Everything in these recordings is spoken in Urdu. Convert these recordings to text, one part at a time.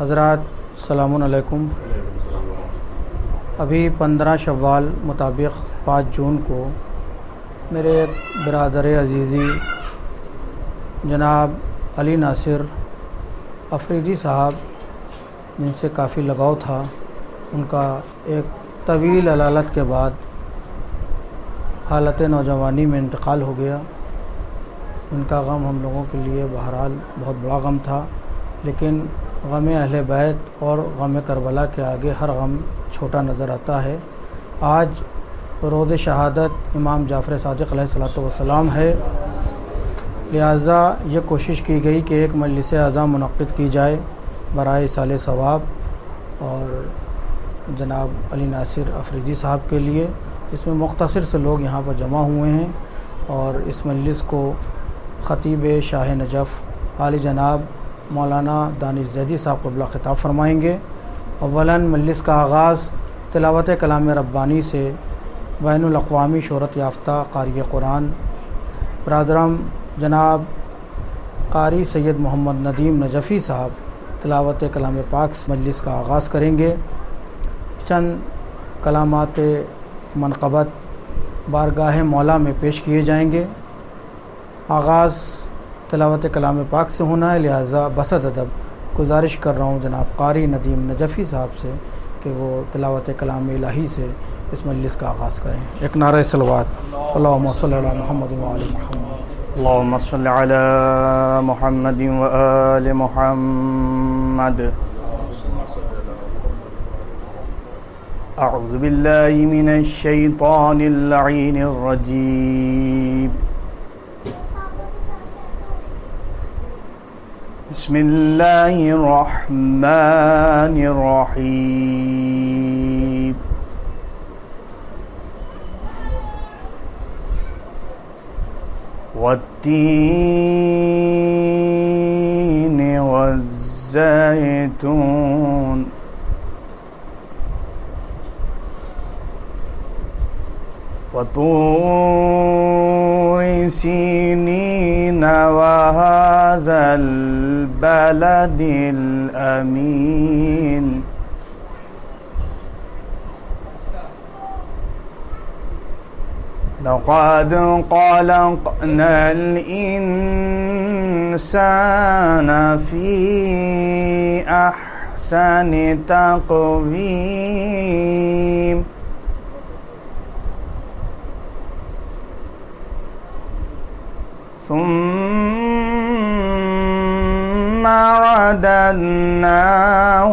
حضرات السلام علیکم۔ ابھی 15 شوال مطابق 5 جون کو میرے ایک برادر عزیزی جناب علی ناصر افریدی صاحب، جن سے کافی لگاؤ تھا، ان کا ایک طویل علالت کے بعد حالت نوجوانی میں انتقال ہو گیا۔ ان کا غم ہم لوگوں کے لیے بہرحال بہت بڑا غم تھا، لیکن غم اہل بیت اور غم کربلا کے آگے ہر غم چھوٹا نظر آتا ہے۔ آج روز شہادت امام جعفر صادق علیہ الصلوۃ والسلام ہے، لہٰذا یہ کوشش کی گئی کہ ایک مجلس اعظم منعقد کی جائے برائے ایصال ثواب اور جناب علی ناصر افریدی صاحب کے لیے۔ اس میں مختصر سے لوگ یہاں پر جمع ہوئے ہیں، اور اس مجلس کو خطیب شاہ نجف عالی جناب مولانا دانش زیدی صاحب قبلہ خطاب فرمائیں گے۔ اولاً مجلس کا آغاز تلاوت کلام ربانی سے بین الاقوامی شہرت یافتہ قاری قرآن برادرم جناب قاری سید محمد ندیم نجفی صاحب تلاوت کلام پاک سے مجلس کا آغاز کریں گے۔ چند کلامات منقبت بارگاہ مولا میں پیش کیے جائیں گے۔ آغاز تلاوت کلام پاک سے ہونا ہے، لہٰذا بسط ادب گزارش کر رہا ہوں جناب قاری ندیم نجفی صاحب سے کہ وہ تلاوت کلام الہی سے اس مجلس کا آغاز کریں۔ ایک نعرہ صلوات، اللہم صلی علی محمد وآل محمد۔ اللہم صلی علی محمد وآل محمد۔ اعوذ باللہ من الشیطان اللعین الرجیم۔ بسم اللہ الرحمن الرحیم۔ والتین والزیتون وطور سینین وهذا البلد الأمین۔ لقد خلقنا الإنسان في أحسن تقويم۔ ثم رددناه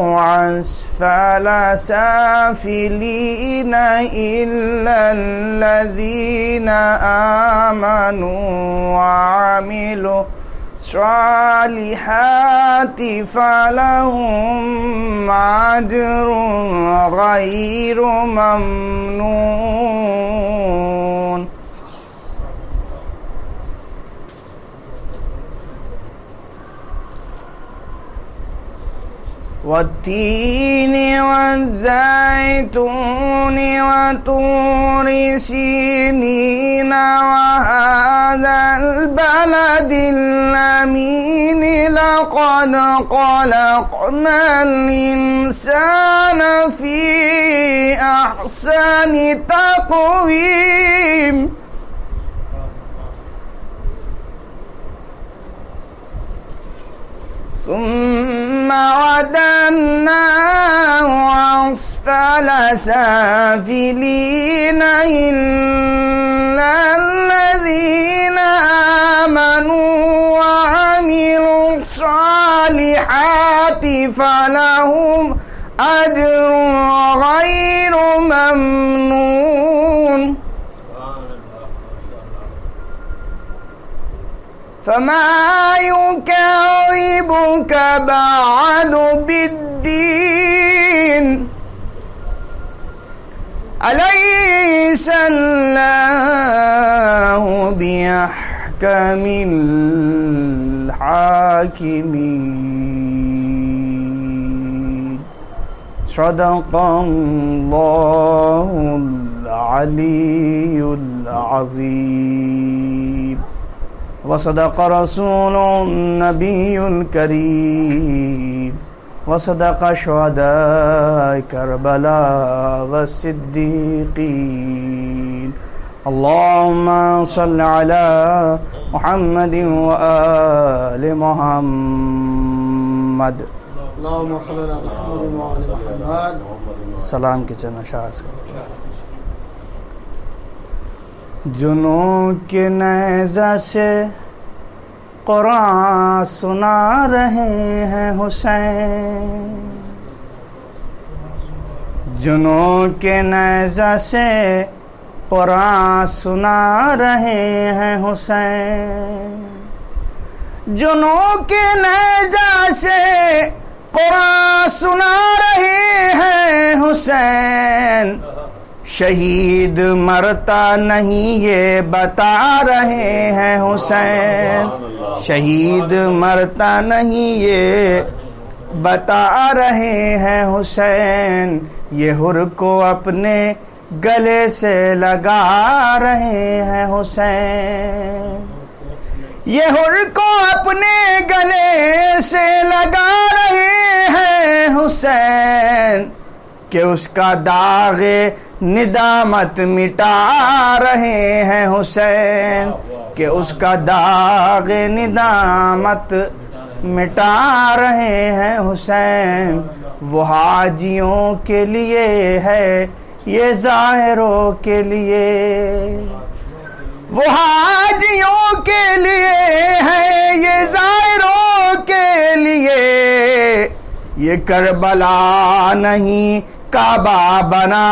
أسفل سافلين إلا الذين آمنوا وعملوا الصالحات فلهم أجر غير ممنون۔ والتين والزيتون وطور سينين وهذا البلد الأمين لقد خلقنا الإنسان في أحسن تقويم۔ ثم رددناه أسفل سافلين إلا الذين آمنوا وعملوا الصالحات فلهم أجر غير ممنون۔ فما يكذبك بعد بالدين؟ أليس الله بأحكم الحاكمين۔ صدق الله العلي العظيم۔ وصدق رسول النبي الكريم وصدق شهداء كربلاء والصديقين. اللهم صل على محمد وآل محمد. اللهم صل على محمد وعلى محمد. سلام کی چند اشعار کرتے ہیں. جنوں کے نیزہ سے قرآن سنا رہے ہیں حسین. جنوں کے نیزہ سے قرآن سنا رہے ہیں حسین. جنوں کے نیزہ سے قرآن سنا رہے ہیں حسین. شہید مرتا نہیں یہ بتا رہے ہیں حسین. شہید مرتا نہیں یہ بتا رہے ہیں حسین. یہ حر کو اپنے گلے سے لگا رہے ہیں حسین. یہ حر کو اپنے گلے سے لگا رہے ہیں حسین. کہ اس کا داغ ندامت مٹا رہے ہیں حسین. کہ اس کا داغ ندامت مٹا رہے ہیں حسین. وہ حاجیوں کے لیے ہے یہ ظاہروں کے لیے. وہ حاجیوں کے لیے ہے یہ ظاہروں کے لیے. یہ کربلا نہیں کعبہ بنا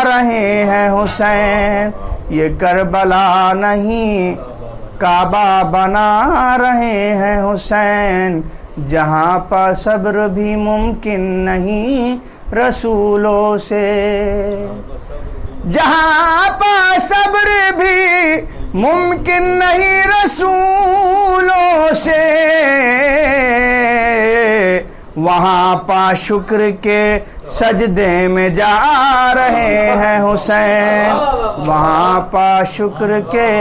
رہے ہیں حسین. یہ کربلا نہیں کعبہ بنا رہے ہیں حسین. جہاں پا صبر بھی ممکن نہیں رسولوں سے. جہاں پا صبر بھی ممکن نہیں رسولوں سے. وہاں پا شکر کے سجدے میں جا رہے ہیں حسین. وہاں پا شکر کے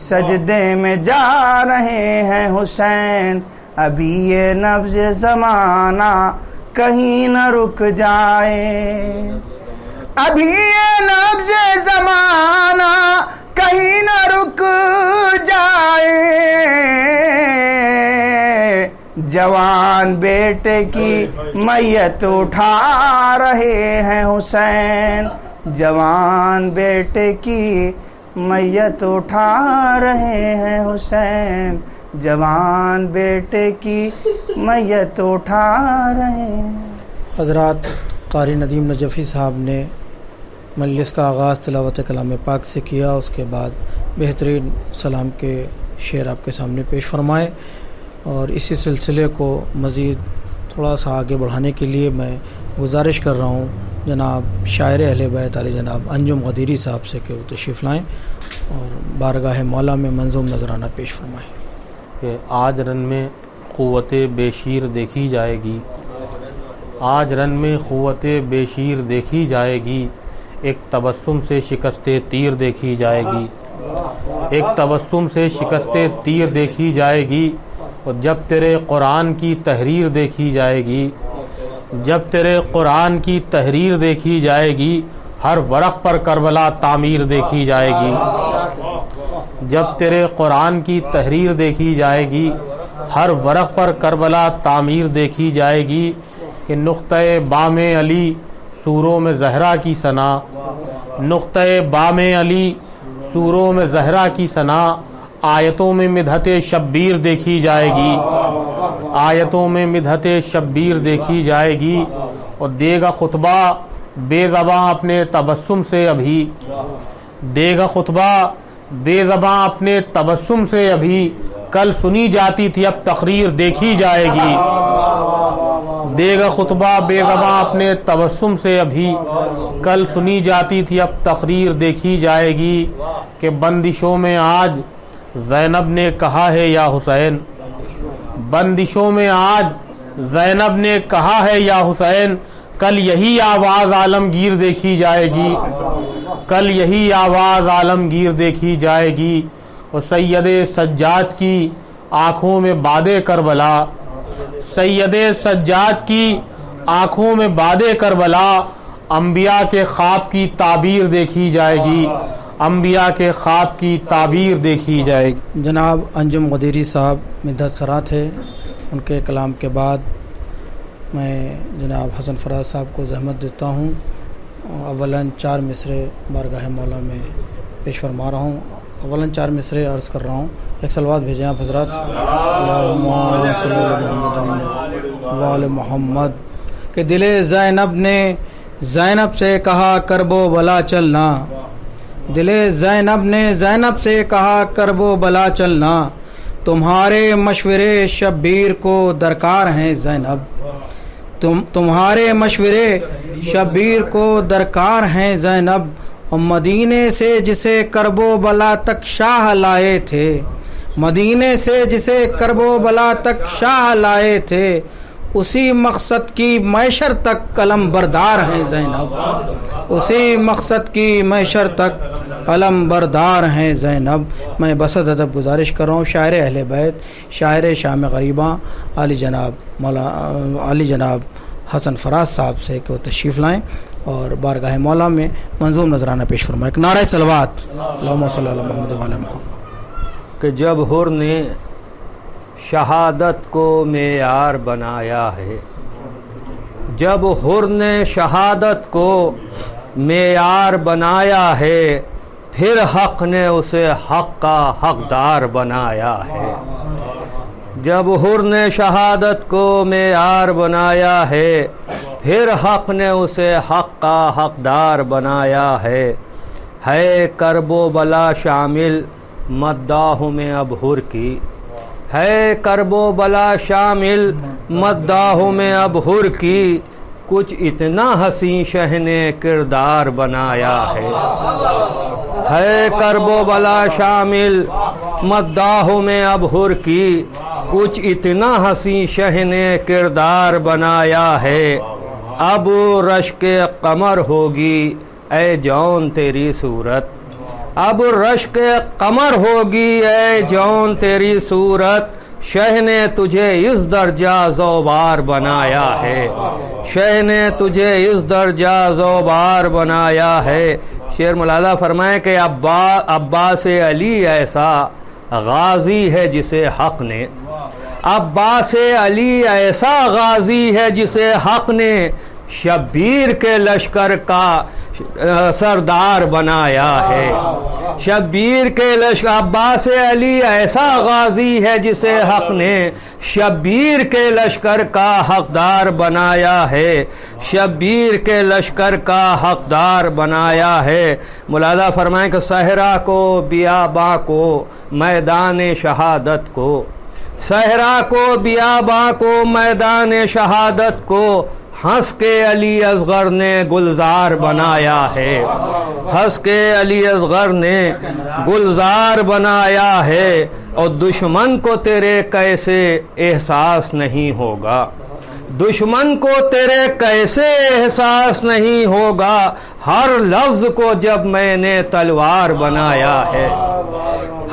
سجدے میں جا رہے ہیں حسین. ابھی یہ نبض زمانہ کہیں نہ رک جائے. ابھی یہ نبض زمانہ کہیں نہ رک جائے. جوان بیٹے کی میت اٹھا رہے ہیں حسین. جوان بیٹے کی میت اٹھا رہے ہیں حسین. جوان بیٹے کی میت اٹھا رہے ہیں. حضرات قاری ندیم نجفی صاحب نے مجلس کا آغاز تلاوت کلام پاک سے کیا. اس کے بعد بہترین سلام کے شعر آپ کے سامنے پیش فرمائے. اور اسی سلسلے کو مزید تھوڑا سا آگے بڑھانے کے لیے میں گزارش کر رہا ہوں جناب شاعر اہل بیت علی جناب انجم غدیری صاحب سے کہ وہ تشریف لائیں اور بارگاہ مولا میں منظوم نذرانہ پیش فرمائیں. کہ آج رن میں قوت بے شیر دیکھی جائے گی. آج رن میں قوت بے شیر دیکھی جائے گی. ایک تبسم سے شکست تیر دیکھی جائے گی. ایک تبسم سے شکست تیر دیکھی جائے گی. اور جب تیرے قرآن کی تحریر دیکھی جائے گی. جب تیرے قرآن کی تحریر دیکھی جائے گی. ہر ورق پر کربلا تعمیر دیکھی جائے گی. جب تیرے قرآن کی تحریر دیکھی جائے گی. ہر ورق پر کربلا تعمیر دیکھی جائے گی. کہ نقطۂ بام علی سوروں میں زہرا کی ثنا. نقطۂ بام علی سوروں میں زہرا کی ثنا. آیتوں میں مدحت شبیر دیکھی جائے گی. آیتوں میں مدحت شبیر دیکھی جائے گی. اور دے گا خطبہ بے زباں اپنے تبسم سے ابھی. دے گا خطبہ بے زباں اپنے تبسم سے ابھی. کل سنی جاتی تھی اب تقریر دیکھی جائے گی. دے گا خطبہ بے زباں اپنے تبسم سے ابھی. کل سنی جاتی تھی اب تقریر دیکھی جائے گی. کہ بندشوں میں آج زینب نے کہا ہے یا حسین. بندشوں میں آج زینب نے کہا ہے یا حسین. کل یہی آواز عالمگیر دیکھی جائے گی. کل یہی آواز عالمگیر دیکھی جائے گی. اور سید سجاد کی آنکھوں میں باد کربلا. سید سجاد کی آنکھوں میں باد کربلا انبیاء کے خواب کی تعبیر دیکھی جائے گی، انبیاء کے خواب کی تعبیر دیکھی جائے گی۔ جناب انجم غدیری صاحب مدحت سرا تھے، ان کے کلام کے بعد میں جناب حسن فراز صاحب کو زحمت دیتا ہوں، اولاً 4 مصرے بارگاہ مولا میں پیش فرما رہا ہوں۔ اولاً 4 مصرے عرض کر رہا ہوں، ایک صلوات بھیجیں آپ حضرات۔ اللہم صلی اللہ وعلی محمد۔ کہ دل زینب نے زینب سے کہا کرب و بلا چلنا، دل زینب نے زینب سے کہا کرب و بلا چلنا، تمہارے مشورے شبیر کو درکار ہیں زینب، تمہارے مشورے شبیر کو درکار ہیں زینب، اور مدینے سے جسے کرب و بلا تک شاہ لائے تھے، مدینے سے جسے کرب و بلا تک شاہ لائے تھے، اسی مقصد کی معشر تک علم بردار ہیں زینب، اسی مقصد کی معشر تک علم بردار ہیں زینب۔ میں بسط ادب گزارش کر رہا ہوں شاعر اہل بیت، شاعر شام غریباں علی جناب حسن فراز صاحب سے کہ وہ تشریف لائیں اور بارگاہ مولا میں منظوم نذرانہ پیش فرمائیں۔ ایک نعرہ صلوات، اللہم صلی اللہ علی محمد وعلی محمد۔ کہ جب حر نے شہادت کو معیار بنایا ہے، جب حر نے شہادت کو معیار بنایا ہے، پھر حق نے اسے حق کا حقدار بنایا ہے، جب حر نے شہادت کو معیار بنایا ہے، پھر حق نے اسے حق کا حقدار بنایا ہے کرب و بلا شامل مداح میں اب حر کی، ہے کرب و بلا شامل مداح میں اب حر کی، کچھ اتنا حسین شہ نے کردار بنایا ہے کرب و بلا شامل مداح میں اب حر کی، کچھ اتنا حسین شہ نے کردار بنایا ہے، اب رشک قمر ہوگی اے جون تیری صورت، اب رشک قمر ہوگی اے جون تیری صورت، شہ نے تجھے اس درجہ زوبار بنایا ہے، شہ نے تجھے اس درجہ زوبار بنایا ہے۔ شعر ملاحظہ فرمائیں کہ عباس علی ایسا غازی ہے جسے حق نے، عباس علی ایسا غازی ہے جسے حق نے شبیر کے لشکر کا سردار بنایا ہے، شبیر کے لشکر، عباس علی ایسا غازی ہے جسے حق نے شبیر کے لشکر کا حقدار بنایا ہے، شبیر کے لشکر کا حقدار بنایا ہے۔ ملاحظہ فرمائیں کہ صحرا کو بیاباں کو میدان شہادت کو، صحرا کو بیاباں کو میدان شہادت کو، ہنس کے علی اصغر نے گلزار بنایا ہے، ہنس کے علی اصغر نے گلزار بنایا ہے، اور دشمن کو تیرے کیسے احساس نہیں ہوگا، دشمن کو تیرے کیسے احساس نہیں ہوگا، ہر لفظ کو جب میں نے تلوار بنایا ہے،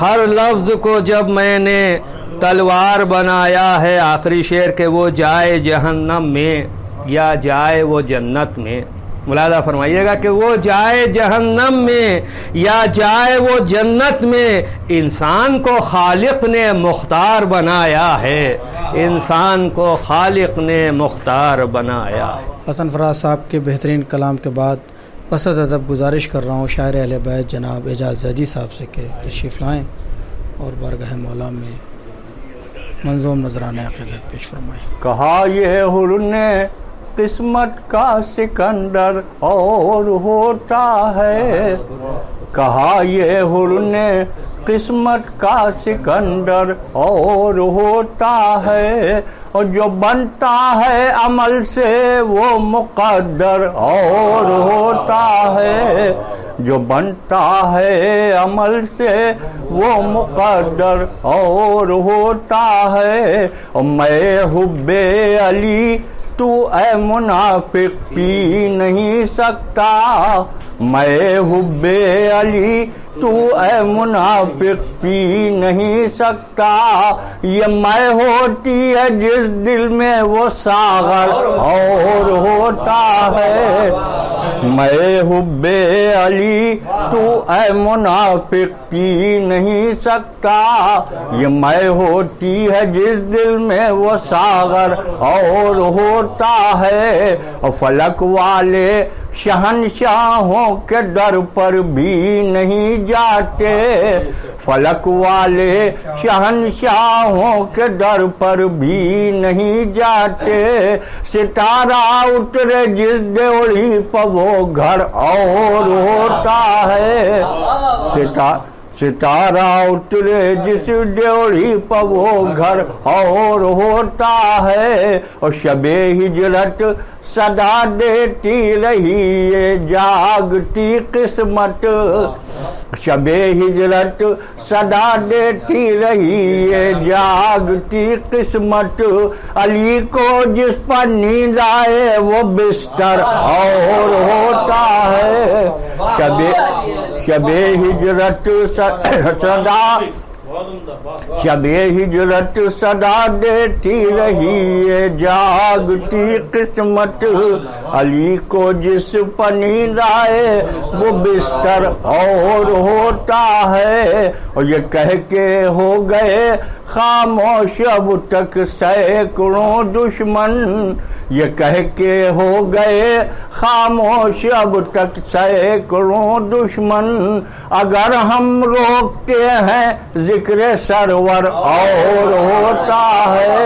ہر لفظ کو جب میں نے تلوار بنایا ہے۔ آخری شعر کہ وہ جائے جہنم میں یا جائے وہ جنت میں، ملاحظہ فرمائیے گا کہ وہ جائے جہنم میں یا جائے وہ جنت میں، انسان کو خالق نے مختار بنایا ہے، انسان کو خالق نے مختار بنایا ہے۔ حسن فراز صاحب کے بہترین کلام کے بعد بسط ادب گزارش کر رہا ہوں شاعر اہل بیت جناب اعجاز زیدی صاحب سے کہ تشریف لائیں اور بارگاہ مولا میں منظوم نذرانہ عقیدت پیش فرمائیں۔ کہا یہ حر نے قسمت کا سکندر اور ہوتا ہے، کہا یہ حر نے قسمت کا سکندر اور ہوتا ہے، اور جو بنتا ہے عمل سے وہ مقدر اور ہوتا ہے، جو بنتا ہے عمل سے وہ مقدر اور ہوتا ہے۔ اور میں حب علی تو اے منافق پی نہیں سکتا، میں حب علی تو اے منافق پی نہیں سکتا، یہ میں ہوتی ہے جس دل میں وہ ساغر اور ہوتا ہے، میں حب علی تو اے منافق پی نہیں سکتا، یہ میں ہوتی ہے جس دل میں وہ ساغر اور ہوتا ہے، اور فلک والے شہنشاہوں کے در پر بھی نہیں جاتے، فلک والے شہنشاہوں کے در پر بھی نہیں جاتے، ستارہ اترے جس ڈیوڑی پر وہ گھر اور ہوتا ہے، ستارہ اترے جس ڈیوڑی پر وہ گھر اور ہوتا ہے، اور شب ہجرت صدا دیتی رہی یہ جاگتی قسمت، شب ہجرت صدا دیتی رہی یہ جاگتی قسمت، علی کو جس پر نیند آئے وہ بستر اور ہوتا ہے، شب ہجرت صدا شب ہجرت صدا دیتی رہی یہ جاگتی قسمت، علی کو جس پر نیند آئے وہ بستر اور ہوتا ہے، اور یہ کہہ کے ہو گئے خاموش اب تک سینکڑوں دشمن، یہ کہہ کے ہو گئے خاموش اب تک سینکڑوں دشمن، اگر ہم روکتے ہیں ذکر سرور اور ہوتا ہے،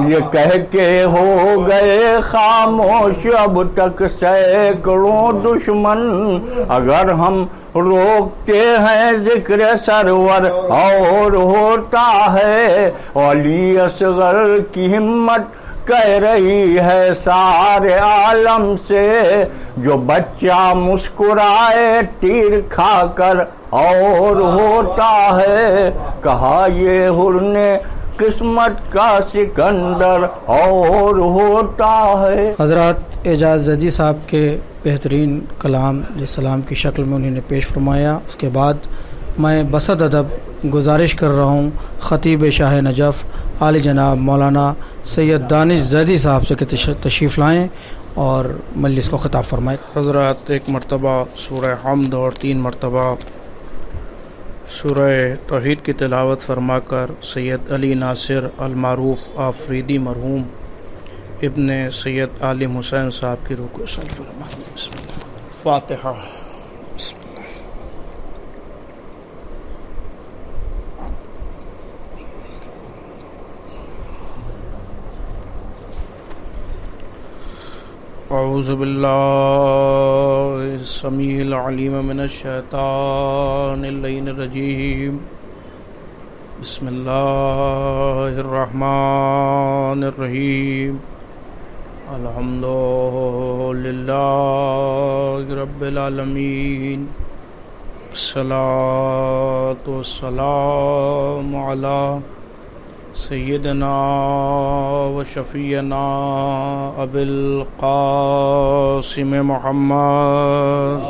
یہ کہہ کے ہو گئے خاموش اب تک سینکڑوں دشمن، اگر ہم روکتے ہیں ذکر سرور اور ہوتا ہے، علی اصغر کی ہمت کہہ رہی ہے سارے عالم سے، جو بچہ مسکرائے تیر کھا کر اور ہوتا ہے، کہا یہ حرن قسمت کا سکندر اور ہوتا ہے۔ حضرات اعجاز زیدی صاحب کے بہترین کلام جو سلام کی شکل میں انہوں نے پیش فرمایا، اس کے بعد میں بصد ادب گزارش کر رہا ہوں خطیب شاہ نجف عالی جناب مولانا سید دانش زیدی صاحب سے کہ تشریف لائیں اور مجلس کو خطاب فرمائیں۔ حضرات ایک مرتبہ سورہ حمد اور 3 مرتبہ سورہ توحید کی تلاوت فرما کر سید علی ناصر المعروف آفریدی مرحوم ابن سید عالم حسین صاحب کی روح کو وصل فرمائیں۔ بسم اللہ۔ فاتحہ۔ بسم اللہ۔ اعوذ باللہ السمیع العلیم من الشیطان اللعین الرجیم، بسم اللہ الرحمن الرحیم، الحمد للہ رب العالمین، الصلاۃ والسلام علی سیدنا و شفیعنا ابی القاسم محمد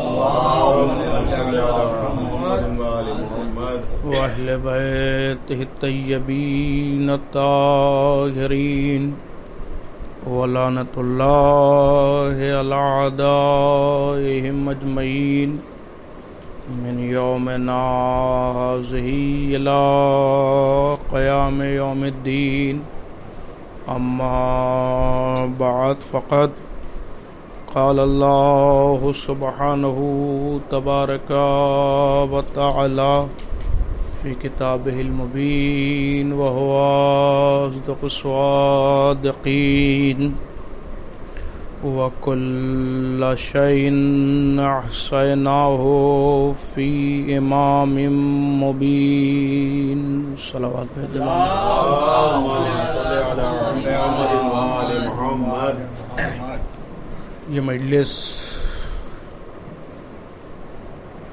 و اہل بیتہ الطیبین الطاہرین، ولعنۃ اللہ علی اعدائہم اجمعین من یومنا هذہ الی قیام یوم الدین، اما بعد فقد قال اللہ سبحانہ تبارک و تعالی فی کتابہ المبین وہو اصدق الصادقین، وَكُلَّ شَيْءٍ أَحْصَيْنَاهُ فِي إِمَامٍ مُبِينٍ۔ صلوات یہ مجلس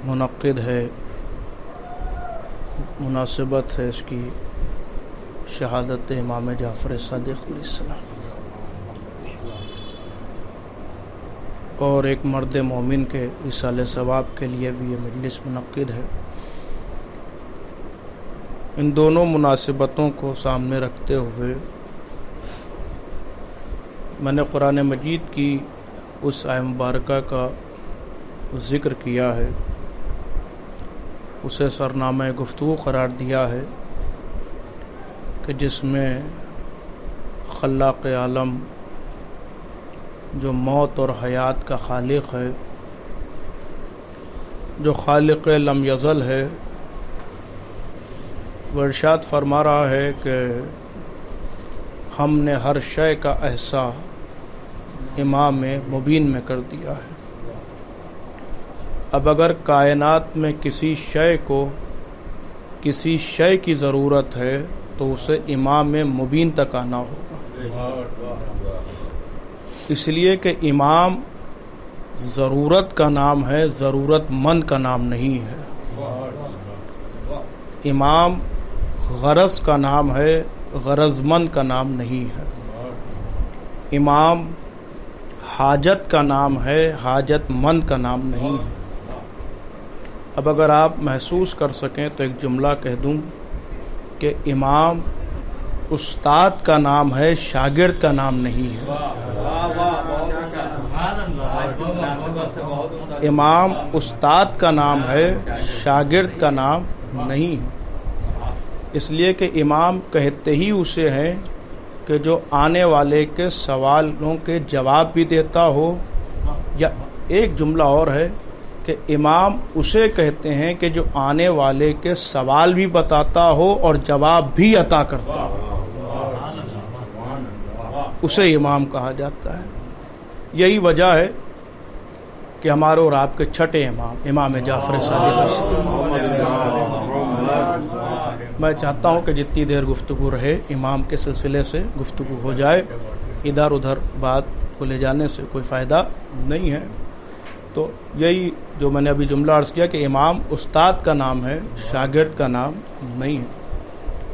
منعقد ہے، مناسبت ہے اس کی شہادت امام جعفر صادق علیہ السلام، اور ایک مرد مومن کے ایصال ثواب کے لیے بھی یہ مجلس منعقد ہے۔ ان دونوں مناسبتوں کو سامنے رکھتے ہوئے میں نے قرآن مجید کی اس آیہ مبارکہ کا ذکر کیا ہے، اسے سرنامہ گفتگو قرار دیا ہے کہ جس میں خلاق عالم جو موت اور حیات کا خالق ہے، جو خالق لم یزل ہے، وہ ارشاد فرما رہا ہے کہ ہم نے ہر شے کا احصاء امام مبین میں کر دیا ہے۔ اب اگر کائنات میں کسی شے کو کسی شے کی ضرورت ہے تو اسے امام مبین تک آنا ہوگا، اس لیے کہ امام ضرورت کا نام ہے، ضرورت مند کا نام نہیں ہے۔ امام غرض کا نام ہے، غرض مند کا نام نہیں ہے۔ امام حاجت کا نام ہے، حاجت مند کا نام نہیں ہے۔ اب اگر آپ محسوس کر سکیں تو ایک جملہ کہہ دوں کہ امام استاد کا نام ہے، شاگرد کا نام نہیں ہے۔ امام استاد کا نام ہے، شاگرد کا نام نہیں ہے، اس لیے کہ امام کہتے ہی اسے ہیں کہ جو آنے والے کے سوالوں کے جواب بھی دیتا ہو، یا ایک جملہ اور ہے کہ امام اسے کہتے ہیں کہ جو آنے والے کے سوال بھی بتاتا ہو اور جواب بھی عطا کرتا ہو، اسے امام کہا جاتا ہے۔ یہی وجہ ہے کہ ہمارے اور آپ کے چھٹے امام جعفر صادق السلام، میں چاہتا ہوں کہ جتنی دیر گفتگو رہے امام کے سلسلے سے گفتگو ہو جائے، ادھر ادھر بات کو لے جانے سے کوئی فائدہ نہیں ہے۔ تو یہی جو میں نے ابھی جملہ عرض کیا کہ امام استاد کا نام ہے، شاگرد کا نام نہیں ہے۔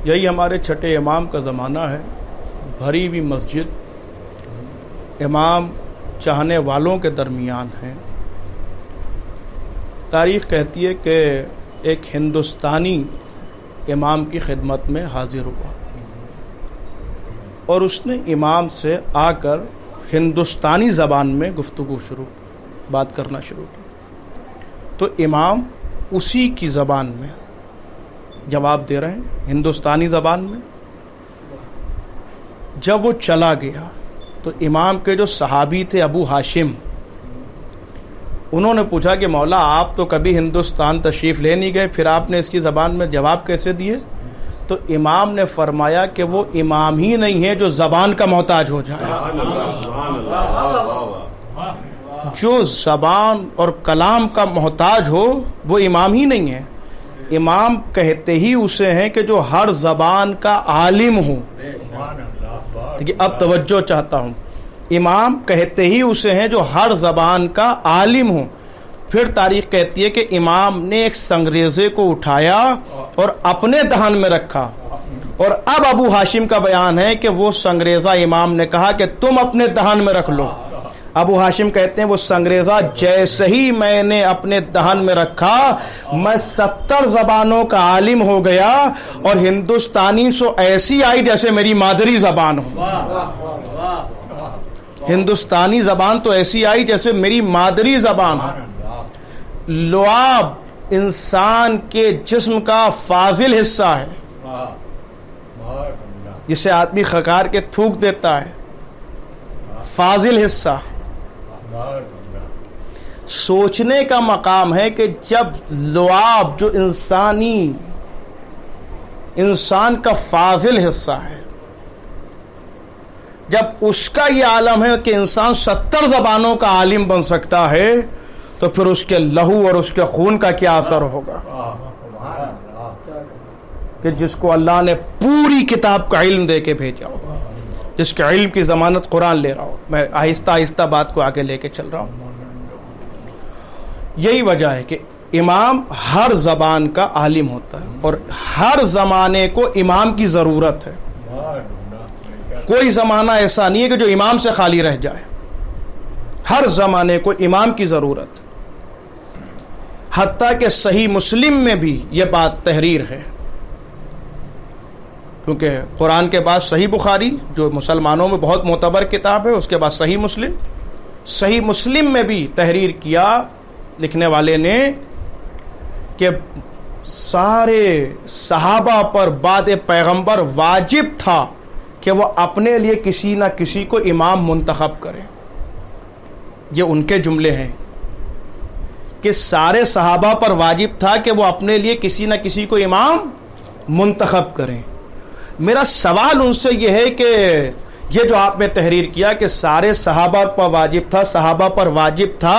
یہی ہمارے چھٹے امام کا زمانہ ہے، بھری ہوئی مسجد، امام چاہنے والوں کے درمیان ہیں۔ تاریخ کہتی ہے کہ ایک ہندوستانی امام کی خدمت میں حاضر ہوا اور اس نے امام سے آ کر ہندوستانی زبان میں گفتگو بات کرنا شروع کی، تو امام اسی کی زبان میں جواب دے رہے ہیں، ہندوستانی زبان میں۔ جب وہ چلا گیا تو امام کے جو صحابی تھے ابو ہاشم، انہوں نے پوچھا کہ مولا آپ تو کبھی ہندوستان تشریف لے نہیں گئے، پھر آپ نے اس کی زبان میں جواب کیسے دیے؟ تو امام نے فرمایا کہ وہ امام ہی نہیں ہے جو زبان کا محتاج ہو جائے۔ جو زبان اور کلام کا محتاج ہو وہ امام ہی نہیں ہے۔ امام کہتے ہی اسے ہیں کہ جو ہر زبان کا عالم ہو۔ دیکھیے اب توجہ چاہتا ہوں، امام کہتے ہی اسے ہیں جو ہر زبان کا عالم ہو۔ پھر تاریخ کہتی ہے کہ امام نے ایک سنگریزے کو اٹھایا اور اپنے دہن میں رکھا، اور اب ابو ہاشم کا بیان ہے کہ وہ سنگریزہ امام نے کہا کہ تم اپنے دہن میں رکھ لو۔ ابو ہاشم کہتے ہیں وہ سنگریزہ جیسے ہی میں نے اپنے دہن میں رکھا، میں 70 زبانوں کا عالم ہو گیا، اور ہندوستانی سو ایسی آئی جیسے میری مادری زبان ہو۔ ہندوستانی زبان تو ایسی آئی جیسے میری مادری زبان ہو۔ لعاب انسان کے جسم کا فاضل حصہ ہے، جسے آدمی خکار کے تھوک دیتا ہے، فاضل حصہ۔ سوچنے کا مقام ہے کہ جب لعاب جو انسان کا فاضل حصہ ہے، جب اس کا یہ عالم ہے کہ انسان 70 زبانوں کا عالم بن سکتا ہے، تو پھر اس کے لہو اور اس کے خون کا کیا اثر ہوگا؟ کہ جس کو اللہ نے پوری کتاب کا علم دے کے بھیجا ہو، جس کے علم کی ضمانت قرآن لے رہا ہو۔ میں آہستہ آہستہ بات کو آگے لے کے چل رہا ہوں۔ یہی وجہ ہے کہ امام ہر زبان کا عالم ہوتا ہے، اور ہر زمانے کو امام کی ضرورت ہے۔ کوئی زمانہ ایسا نہیں ہے کہ جو امام سے خالی رہ جائے، ہر زمانے کو امام کی ضرورت، حتیٰ کہ صحیح مسلم میں بھی یہ بات تحریر ہے، کیونکہ قرآن کے بعد صحیح بخاری جو مسلمانوں میں بہت معتبر کتاب ہے، اس کے بعد صحیح مسلم میں بھی تحریر کیا لکھنے والے نے کہ سارے صحابہ پر بعد پیغمبر واجب تھا کہ وہ اپنے لیے کسی نہ کسی کو امام منتخب کریں. یہ ان کے جملے ہیں کہ سارے صحابہ پر واجب تھا کہ وہ اپنے لیے کسی نہ کسی کو امام منتخب کریں. میرا سوال ان سے یہ ہے کہ یہ جو آپ نے تحریر کیا کہ سارے صحابہ پر واجب تھا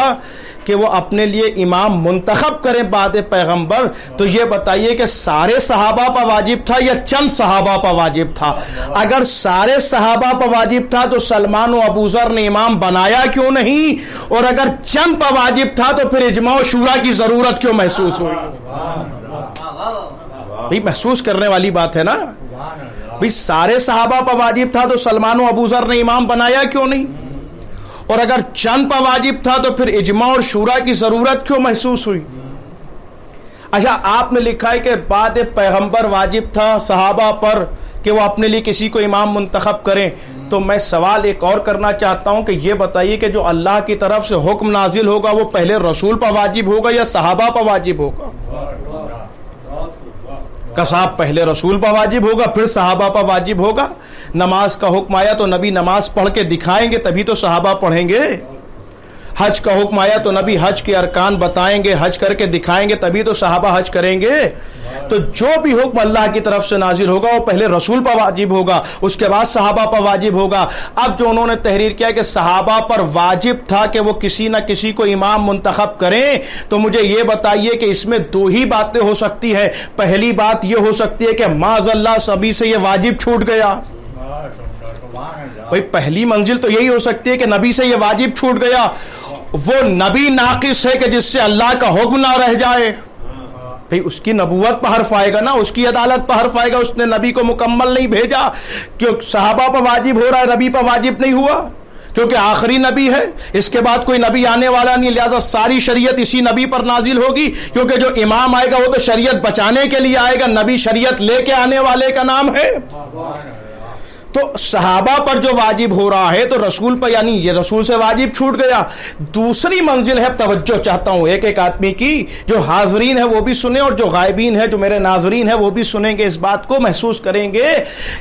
کہ وہ اپنے لیے امام منتخب کریں بعد پیغمبر، تو یہ بتائیے کہ سارے صحابہ پر واجب تھا یا چند صحابہ پر واجب تھا؟ اگر سارے صحابہ پر واجب تھا تو سلمان و ابوذر نے امام بنایا کیوں نہیں؟ اور اگر چند پر واجب تھا تو پھر اجماع و شورا کی ضرورت کیوں محسوس ہوئی؟ بھئی محسوس کرنے والی بات ہے نا. بھئی سارے صحابہ پر واجب تھا تو سلمان و ابوذر نے امام بنایا کیوں نہیں؟ اور اگر چند پر واجب تھا تو پھر اجماع اور شورا کی ضرورت کیوں محسوس ہوئی؟ اچھا آپ نے لکھا ہے کہ بعد پیغمبر واجب تھا صحابہ پر کہ وہ اپنے لیے کسی کو امام منتخب کریں، تو میں سوال ایک اور کرنا چاہتا ہوں کہ یہ بتائیے کہ جو اللہ کی طرف سے حکم نازل ہوگا وہ پہلے رسول پر واجب ہوگا یا صحابہ پر واجب ہوگا؟ صاحب پہلے رسول پر واجب ہوگا پھر صحابہ پر واجب ہوگا. نماز کا حکم آیا تو نبی نماز پڑھ کے دکھائیں گے تبھی تو صحابہ پڑھیں گے. حج کا حکم آیا تو نبی حج کے ارکان بتائیں گے، حج کر کے دکھائیں گے تبھی تو صحابہ حج کریں گے. تو جو بھی حکم اللہ کی طرف سے نازل ہوگا وہ پہلے رسول پر واجب ہوگا، اس کے بعد صحابہ پر واجب ہوگا. اب جو انہوں نے تحریر کیا کہ صحابہ پر واجب تھا کہ وہ کسی نہ کسی کو امام منتخب کریں، تو مجھے یہ بتائیے کہ اس میں دو ہی باتیں ہو سکتی ہیں. پہلی بات یہ ہو سکتی ہے کہ معاذ اللہ سبھی سے یہ واجب چھوٹ گیا. بھئی پہلی منزل تو یہی ہو سکتی ہے کہ نبی سے یہ واجب چھوٹ گیا. وہ نبی ناقص ہے کہ جس سے اللہ کا حکم نہ رہ جائے. بھئی اس کی نبوت پر حرف آئے گا نا، اس کی عدالت پر حرف آئے گا. اس نے نبی کو مکمل نہیں بھیجا. کیوں صحابہ پر واجب ہو رہا ہے، نبی پر واجب نہیں ہوا؟ کیونکہ آخری نبی ہے، اس کے بعد کوئی نبی آنے والا نہیں، لہذا ساری شریعت اسی نبی پر نازل ہوگی. کیونکہ جو امام آئے گا وہ تو شریعت بچانے کے لیے آئے گا، نبی شریعت لے کے آنے والے کا نام ہے. تو صحابہ پر جو واجب ہو رہا ہے تو رسول پر، یعنی یہ رسول سے واجب چھوٹ گیا. دوسری منزل ہے، توجہ چاہتا ہوں ایک ایک آدمی کی، جو حاضرین ہیں وہ بھی سنیں اور جو غائبین ہیں، جو میرے ناظرین ہیں وہ بھی سنیں گے، اس بات کو محسوس کریں گے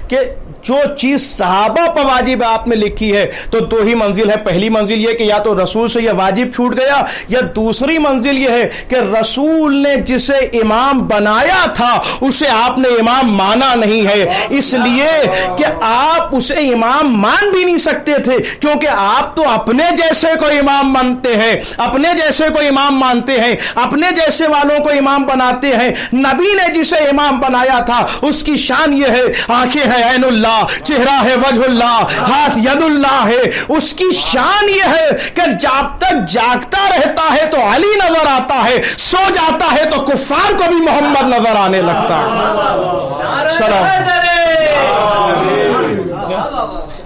کہ جو چیز صحابہ پر واجب آپ نے لکھی ہے تو دو ہی منزل ہے. پہلی منزل یہ کہ یا تو رسول سے یہ واجب چھوٹ گیا، یا دوسری منزل یہ ہے کہ رسول نے جسے امام بنایا تھا اسے آپ نے امام مانا نہیں ہے، اس لیے کہ آپ اسے امام مان بھی نہیں سکتے تھے، کیونکہ آپ تو اپنے جیسے کو امام مانتے ہیں، اپنے جیسے کو امام مانتے ہیں، اپنے جیسے والوں کو امام بناتے ہیں. نبی نے جسے امام بنایا تھا اس کی شان یہ ہے، آنکھیں ہیں عین اللہ، چہرہ ہے وجہ اللہ، ہاتھ ید اللہ ہے. اس کی شان یہ ہے کہ جب تک جاگتا رہتا ہے تو علی نظر آتا ہے، سو جاتا ہے تو کفار کو بھی محمد نظر آنے لگتا ہے. سلام.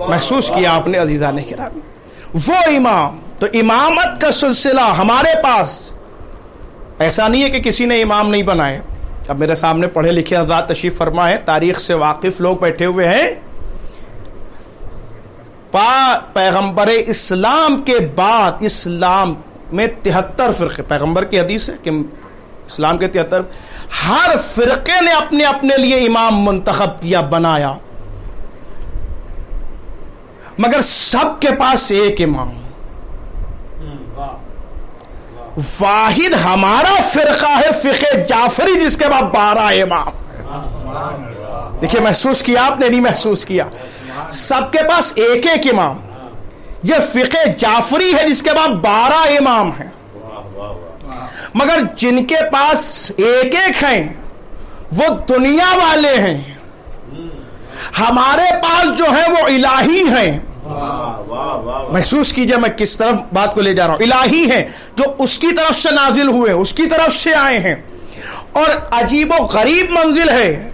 محسوس کیا آپ نے عزیزان کرام؟ وہ امام. تو امامت کا سلسلہ ہمارے پاس ایسا نہیں ہے کہ کسی نے امام نہیں بنائے. اب میرے سامنے پڑھے لکھے حضرات تشریف فرما ہے، تاریخ سے واقف لوگ بیٹھے ہوئے ہیں. پیغمبر اسلام کے بعد اسلام میں 73 فرقے، پیغمبر کی حدیث ہے کہ اسلام کے 73، ہر فرقے نے اپنے اپنے لیے امام منتخب کیا، بنایا، مگر سب کے پاس ایک امام. واحد ہمارا فرقہ ہے فقہ جعفری، جس کے بعد 12 امام. دیکھیے محسوس کیا آپ نے؟ نہیں محسوس کیا؟ سب کے پاس ایک ایک امام. یہ فقہ جعفری ہے جس کے بعد 12 امام ہیں، مگر جن کے پاس ایک ایک ہیں وہ دنیا والے ہیں. ہمارے پاس جو ہے وہ الہی ہیں. محسوس کیجئے میں کس طرف بات کو لے جا رہا ہوں. الہی ہیں جو اس کی طرف سے نازل ہوئے، اس کی طرف سے آئے ہیں. اور عجیب و غریب منزل ہے.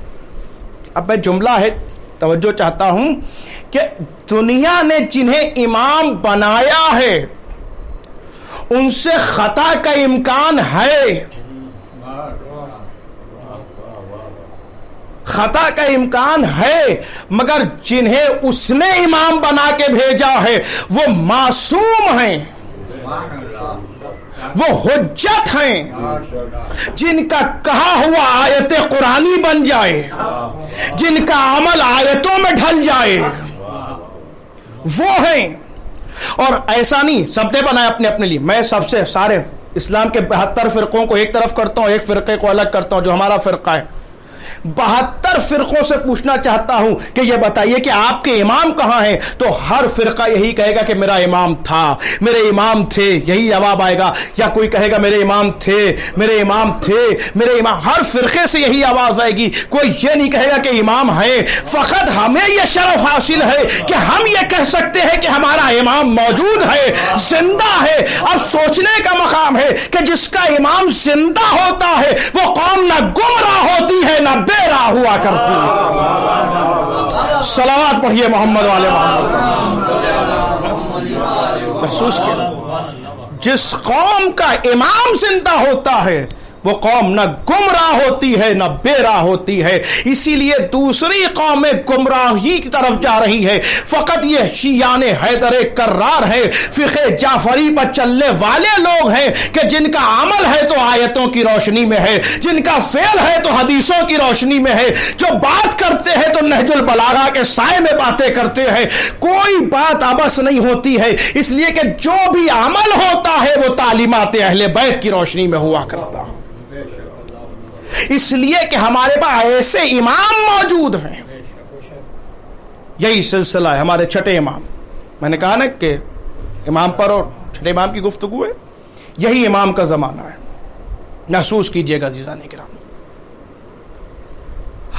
اب میں جملہ ہے توجہ چاہتا ہوں کہ دنیا نے جنہیں امام بنایا ہے ان سے خطا کا امکان ہے، خطا کا امکان ہے، مگر جنہیں اس نے امام بنا کے بھیجا ہے وہ معصوم ہیں، وہ حجت ہیں، جن کا کہا ہوا آیت قرآنی بن جائے، جن کا عمل آیتوں میں ڈھل جائے، وہ ہیں۔ اور ایسا نہیں سب نے بنایا اپنے اپنے لیے، میں سب سے سارے اسلام کے 72 فرقوں کو ایک طرف کرتا ہوں، ایک فرقے کو الگ کرتا ہوں جو ہمارا فرقہ ہے۔ 72 فرقوں سے پوچھنا چاہتا ہوں کہ یہ بتائیے کہ آپ کے امام کہاں ہیں؟ تو ہر فرقہ یہی کہے گا کہ میرا امام تھا، میرے امام تھے، یہی جواب آئے گا۔ یا کوئی کہے گا میرے امام تھے، میرے امام تھے، میرے امام، ہر فرقے سے یہی آواز آئے گی، کوئی یہ نہیں کہے گا کہ امام ہے۔ فقط ہمیں یہ شرف حاصل ہے کہ ہم یہ کہہ سکتے ہیں کہ ہمارا امام موجود ہے، زندہ ہے۔ اب سوچنے کا مقام ہے کہ جس کا امام زندہ ہوتا ہے وہ قوم نہ گمراہ ہوتی ہے نہ بے راہ ہوا کرتی ہے۔ صلوات پڑھیے محمد والے محمد۔ محسوس کیا جس قوم کا امام زندہ ہوتا ہے وہ قوم نہ گمراہ ہوتی ہے نہ بے راہ ہوتی ہے۔ اسی لیے دوسری قومیں گمراہی کی طرف جا رہی ہے، فقط یہ شیعان حیدر کرار ہے، فقہ جعفری پر چلنے والے لوگ ہیں کہ جن کا عمل ہے تو آیتوں کی روشنی میں ہے، جن کا فعل ہے تو حدیثوں کی روشنی میں ہے، جو بات کرتے ہیں تو نہج البلاغہ کے سائے میں باتیں کرتے ہیں، کوئی بات عبث نہیں ہوتی ہے، اس لیے کہ جو بھی عمل ہوتا ہے وہ تعلیمات اہل بیت کی روشنی میں ہوا کرتا ہے۔ اس لیے کہ ہمارے پاس ایسے امام موجود ہیں۔ یہی سلسلہ ہے ہمارے چھٹے امام، میں نے کہا نا کہ امام پر اور چھٹے امام کی گفتگو ہے، یہی امام کا زمانہ ہے۔ محسوس کیجئے گا عزیزان کرام،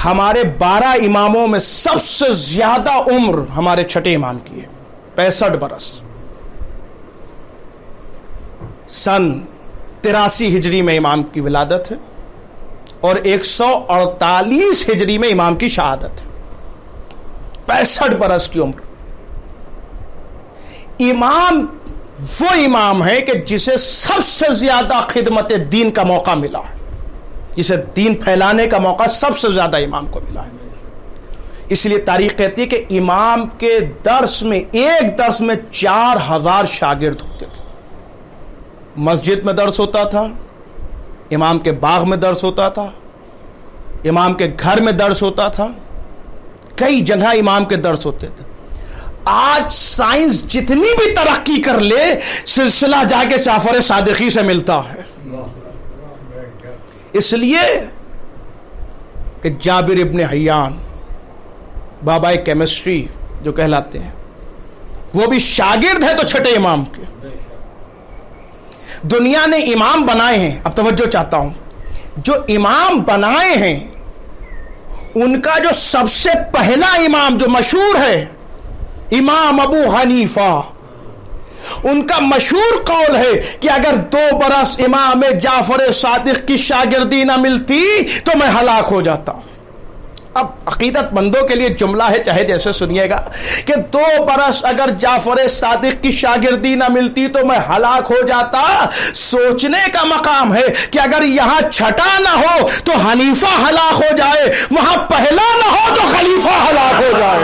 ہمارے 12 اماموں میں سب سے زیادہ عمر ہمارے چھٹے امام کی ہے، 65 برس۔ سن 83 ہجری میں امام کی ولادت ہے اور 148 ہجری میں امام کی شہادت ہے، 65 برس کی عمر۔ امام وہ امام ہے کہ جسے سب سے زیادہ خدمت دین کا موقع ملا ہے، جسے دین پھیلانے کا موقع سب سے زیادہ امام کو ملا ہے۔ اس لیے تاریخ کہتی ہے کہ امام کے درس میں، ایک درس میں 4000 شاگرد ہوتے تھے۔ مسجد میں درس ہوتا تھا، امام کے باغ میں درس ہوتا تھا، امام کے گھر میں درس ہوتا تھا، کئی جگہ امام کے درس ہوتے تھے۔ آج سائنس جتنی بھی ترقی کر لے، سلسلہ جا کے جعفر صادقی سے ملتا ہے۔ اس لیے کہ جابر ابن حیان بابا کیمسٹری جو کہلاتے ہیں، وہ بھی شاگرد ہے تو چھٹے امام کے۔ دنیا نے امام بنائے ہیں، اب توجہ چاہتا ہوں، جو امام بنائے ہیں ان کا جو سب سے پہلا امام جو مشہور ہے امام ابو حنیفہ، ان کا مشہور قول ہے کہ اگر 2 برس امام جعفر صادق کی شاگردی نہ ملتی تو میں ہلاک ہو جاتا۔ اب عقیدت مندوں کے لیے جملہ ہے، چاہے جیسے سنیے گا، کہ 2 برس اگر جعفر صادق کی شاگردی نہ ملتی تو میں ہلاک ہو جاتا۔ سوچنے کا مقام ہے کہ اگر یہاں چھٹا نہ ہو تو حنیفہ ہلاک ہو جائے، وہاں پہلا نہ ہو تو خلیفہ ہلاک ہو جائے۔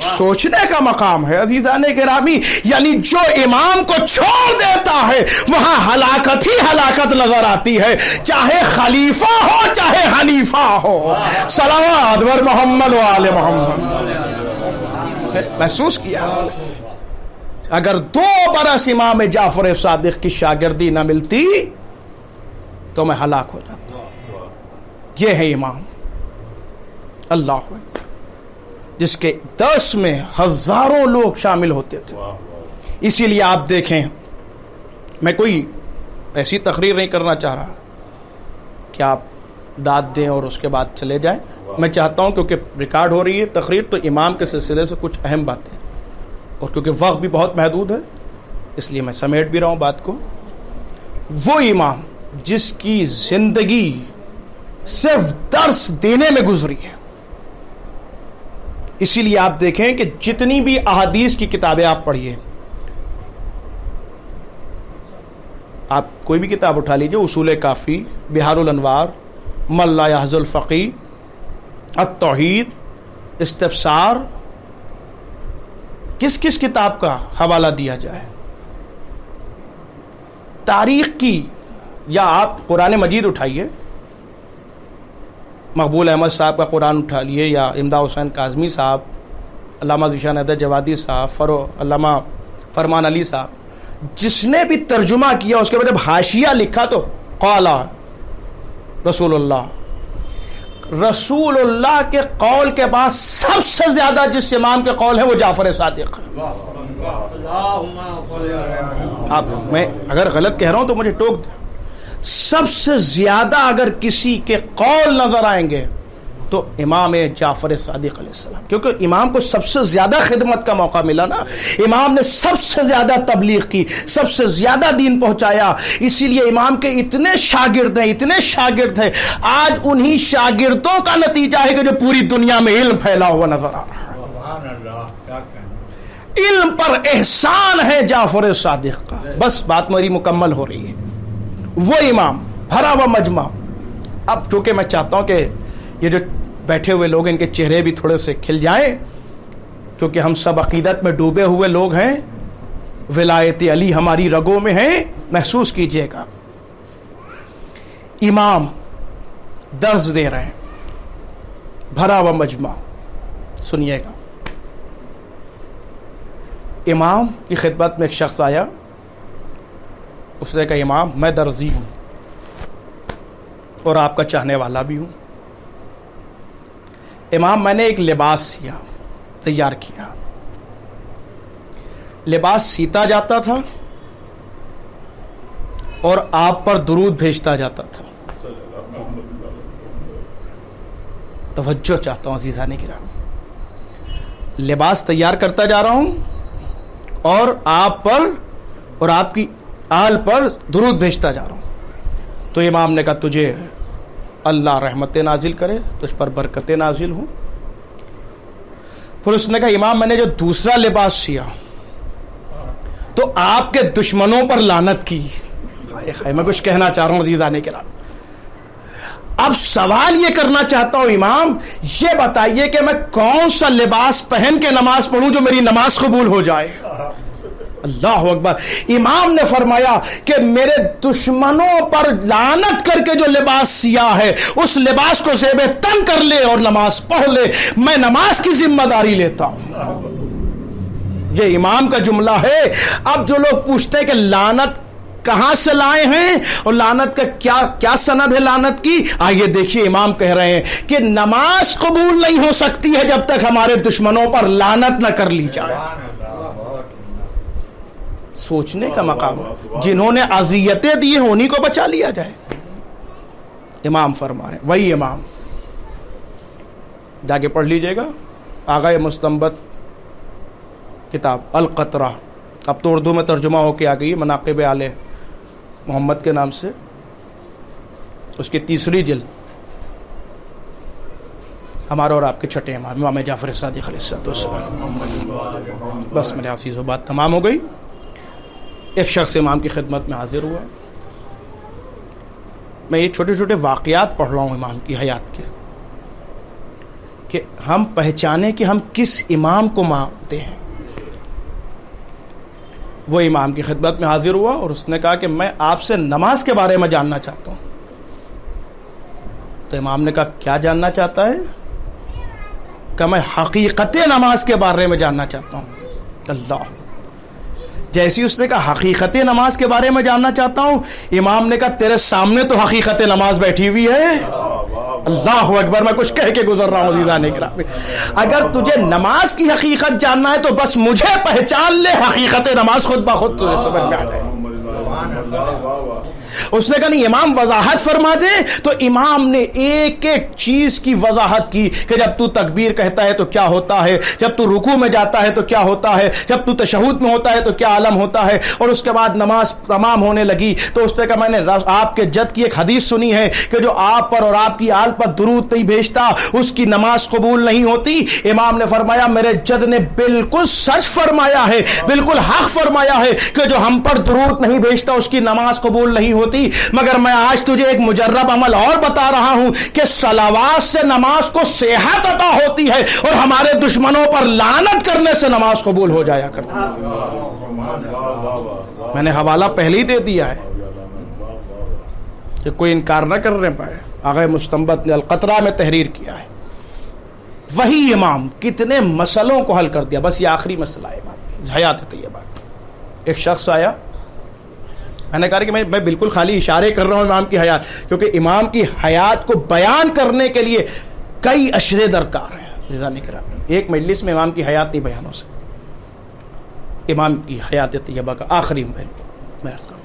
سوچنے کا مقام ہے عزیزان گرامی، یعنی جو امام کو چھوڑ دیتا ہے وہاں ہلاکت ہی ہلاکت نظر آتی ہے، چاہے خلیفہ ہو چاہے حنیفہ ہو۔ صلوات بر محمد و آل محمد۔ محسوس کیا اگر 2 برس امام جعفر صادق کی شاگردی نہ ملتی تو میں ہلاک ہو جاتا۔ یہ ہے امام اللہ اکبر، جس کے درس میں ہزاروں لوگ شامل ہوتے تھے۔ اسی لیے آپ دیکھیں، میں کوئی ایسی تقریر نہیں کرنا چاہ رہا کہ آپ داد دیں اور اس کے بعد چلے جائیں۔ میں چاہتا ہوں کیونکہ ریکارڈ ہو رہی ہے تقریر، تو امام کے سلسلے سے کچھ اہم باتیں، اور کیونکہ وقت بھی بہت محدود ہے اس لیے میں سمیٹ بھی رہا ہوں بات کو۔ وہ امام جس کی زندگی صرف درس دینے میں گزری ہے، اسی لیے آپ دیکھیں کہ جتنی بھی احادیث کی کتابیں آپ پڑھیے، آپ کوئی بھی کتاب اٹھا لیجئے، اصول کافی، بہار الانوار، من لا یحظ الفقی، التوحید، استفسار، کس کس کتاب کا حوالہ دیا جائے، تاریخ کی، یا آپ قرآن مجید اٹھائیے، مقبول احمد صاحب کا قرآن اٹھا لیے، یا امداد حسین کاظمی صاحب، علامہ ذیشان حیدر جوادی صاحب، علامہ فرمان علی صاحب، جس نے بھی ترجمہ کیا اس کے بعد جب حاشیہ لکھا تو قال رسول اللہ کے قول کے بعد سب سے زیادہ جس امام کے قول ہے وہ جعفر صادق ہے۔ آپ میں اگر غلط کہہ رہا ہوں تو مجھے ٹوک دیں، سب سے زیادہ اگر کسی کے قول نظر آئیں گے تو امام جعفر صادق علیہ السلام، کیونکہ امام کو سب سے زیادہ خدمت کا موقع ملا نا، امام نے سب سے زیادہ تبلیغ کی، سب سے زیادہ دین پہنچایا، اسی لیے امام کے اتنے شاگرد ہیں، آج انہی شاگردوں کا نتیجہ ہے کہ جو پوری دنیا میں علم پھیلا ہوا نظر آ رہا ہے۔ علم پر احسان ہے جعفر صادق کا۔ بس بات میری مکمل ہو رہی ہے، وہ امام بھرا ہوا مجمع۔ اب چونکہ میں چاہتا ہوں کہ یہ جو بیٹھے ہوئے لوگ ان کے چہرے بھی تھوڑے سے کھل جائیں، کیونکہ ہم سب عقیدت میں ڈوبے ہوئے لوگ ہیں، ولایت علی ہماری رگوں میں ہے، محسوس کیجئے گا۔ امام درس دے رہے ہیں، بھرا ہوا مجمع، سنیے گا۔ امام کی خدمت میں ایک شخص آیا، اس نے کہا امام میں درزی ہوں اور آپ کا چاہنے والا بھی ہوں، امام میں نے ایک لباس سیا، تیار کیا، لباس سیتا جاتا تھا اور آپ پر درود بھیجتا جاتا تھا۔ توجہ چاہتا ہوں عزیزان کرام، لباس تیار کرتا جا رہا ہوں اور آپ پر اور آپ کی آل پر درود بھیجتا جا رہا ہوں۔ تو امام نے کہا تجھے اللہ رحمت نازل کرے، تجھ پر برکت نازل ہوں۔ پھر اس نے کہا امام میں نے جو دوسرا لباس سیا تو آپ کے دشمنوں پر لعنت کی۔ میں کچھ کہنا چاہ رہا ہوں عزیزان کرام، اب سوال یہ کرنا چاہتا ہوں امام یہ بتائیے کہ میں کون سا لباس پہن کے نماز پڑھوں جو میری نماز قبول ہو جائے؟ اللہ اکبر۔ امام نے فرمایا کہ میرے دشمنوں پر لعنت کر کے جو لباس سیا ہے اس لباس کو زیب تن کر لے اور نماز پڑھ لے، میں نماز کی ذمہ داری لیتا ہوں۔ یہ امام کا جملہ ہے۔ اب جو لوگ پوچھتے ہیں کہ لعنت کہاں سے لائے ہیں اور لعنت کا کیا سند ہے لعنت کی، آئیے دیکھیے امام کہہ رہے ہیں کہ نماز قبول نہیں ہو سکتی ہے جب تک ہمارے دشمنوں پر لعنت نہ کر لی جائے۔ سوچنے کا مقام ہے، جنہوں نے اذیتیں دی ہیں انہی کو بچا لیا جائے۔ امام فرما رہے ہیں، وہی امام جا کے پڑھ لیجئے گا، آغا مستنبت کتاب القطرہ، اب تو اردو میں ترجمہ ہو کے آ گئی، مناقب آل محمد کے نام سے، اس کی تیسری جلد، ہمارا اور آپ کے چھٹے امام جعفر صادق علیہ السلام۔ بس میرے عزیزو بات تمام ہو گئی۔ ایک شخص امام کی خدمت میں حاضر ہوا، میں یہ چھوٹے چھوٹے واقعات پڑھ رہا ہوں امام کی حیات کے، کہ ہم پہچانیں کہ ہم کس امام کو مانتے ہیں۔ وہ امام کی خدمت میں حاضر ہوا اور اس نے کہا کہ میں آپ سے نماز کے بارے میں جاننا چاہتا ہوں۔ تو امام نے کہا کیا جاننا چاہتا ہے؟ کہ میں حقیقت نماز کے بارے میں جاننا چاہتا ہوں۔ اللہ، جیسی اس نے کہا حقیقت نماز کے بارے میں جاننا چاہتا ہوں، امام نے کہا تیرے سامنے تو حقیقت نماز بیٹھی ہوئی ہے۔ اللہ اکبر، میں کچھ کہہ کے گزر رہا ہوں عزیزان کرام، اگر تجھے نماز کی حقیقت جاننا ہے تو بس مجھے پہچان لے، حقیقت نماز خود بخود تجھے سمجھ میں آ جائے۔ اس نے کہا نہیں امام وضاحت فرما دے. تو امام نے ایک ایک چیز کی وضاحت کی کہ جب تو تکبیر کہتا ہے تو کیا ہوتا ہے, جب تو رکوع میں جاتا ہے تو کیا ہوتا ہے, جب تو تشہد میں ہوتا ہے تو کیا عالم ہوتا ہے. اور اس کے بعد نماز تمام ہونے لگی تو اس نے کہا میں نے آپ کے جد کی ایک حدیث سنی ہے کہ جو آپ پر اور آپ کی آل پر درود نہیں بھیجتا اس کی نماز قبول نہیں ہوتی. امام نے فرمایا میرے جد نے بالکل سچ فرمایا ہے, بالکل حق فرمایا ہے کہ جو ہم پر درود نہیں بھیجتا اس کی نماز قبول نہیں ہوتی. مگر میں آج تجھے ایک مجرب عمل اور بتا رہا ہوں کہ صلوات سے نماز کو صحت عطا ہوتی ہے اور ہمارے دشمنوں پر لعنت کرنے سے نماز قبول ہو جایا کرتی ہے. میں نے حوالہ پہلے ہی دے دیا ہے کہ کوئی انکار نہ کرنے پائے. آغا مستنبط نے القطرہ میں تحریر کیا ہے. وہی امام کتنے مسئلوں کو حل کر دیا. بس یہ آخری مسئلہ ہے امام حیات طیبہ. ایک شخص آیا, میں نے کہا کہ میں بالکل خالی اشارے کر رہا ہوں امام کی حیات, کیونکہ امام کی حیات کو بیان کرنے کے لیے کئی اشرے درکار ہیں. ایک مجلس میں امام کی حیات نہیں بیان ہو سکتی. امام کی حیات طیبہ کا آخری میں عرض کروں,